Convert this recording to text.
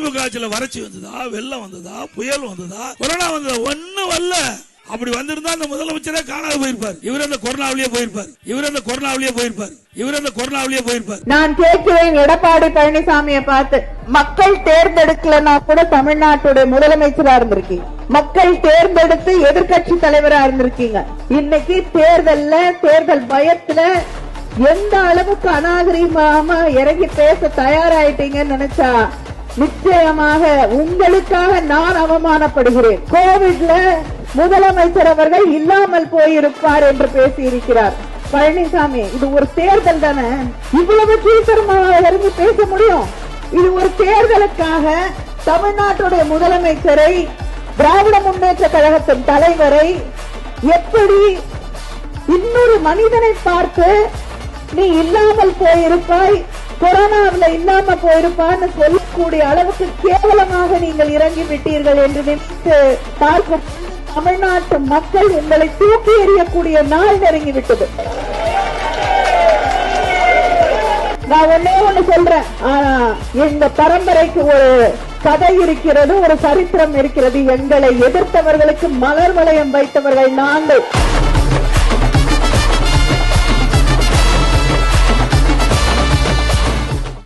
திமுக ஆட்சியில் வறட்சி வந்ததா, வெள்ளம் வந்ததா, புயல் வந்ததா, கொரோனா வந்ததா? ஒன்னும் வரல. அப்படி வந்திருந்தா அந்த முதலமைச்சரே காணாது போயிருப்பார். இவர் அந்த கொரோனாவிலேயே போயிருப்பார். நான் கேட்கிறேன் எடப்பாடி பழனிசாமியை பார்த்து, மக்கள் தேர்ந்தெடுக்கலன்னா கூட தமிழ்நாட்டுடைய முதலமைச்சரா இருந்திருக்கீங்க, மக்கள் தேர்ந்தெடுத்து எதிர்கட்சி தலைவரா இருந்திருக்கீங்க. இன்னைக்கு தேர்தல் பயத்துல எந்த அளவுக்கு அநாகரிகமா இறங்கி பேச தயாராயிட்டீங்கன்னு நினைச்சா நிச்சயமாக உங்களுக்காக நான் அவமானப்படுகிறேன். கோவிட்ல முதலமைச்சர் அவர்கள் இல்லாமல் போயிருப்பார் என்று பேசியிருக்கிறார் பழனிசாமி. இது ஒரு தேர்தல் தானே, இவ்வளவு சீக்கிரமாக இறங்கி பேச முடியும்? இது ஒரு தேர்தலுக்காக தமிழ்நாட்டுடைய முதலமைச்சரை, திராவிட முன்னேற்ற கழகத்தின் தலைவரை எப்படி இன்னொரு மனிதனை பார்த்து நீ இல்லாமல் போயிருப்பாய், கொரோனாவில் இல்லாம போயிருப்பான்னு சொல்லக்கூடிய அளவுக்கு கேவலமாக நீங்கள் இறங்கி விட்டீர்கள் என்று நினைத்து பார்க்கும் தமிழ்நாட்டு மக்கள் உங்களை தூக்கி எறியக்கூடிய நாள் நெருங்கிவிட்டது. நான் ஒண்ணு சொல்றேன், இந்த பரம்பரைக்கு ஒரு கதை இருக்கிறது, ஒரு சரித்திரம் இருக்கிறது. எங்களை எதிர்த்தவர்களுக்கு மலர் வளையம் வைத்தவர்கள் நாங்கள்.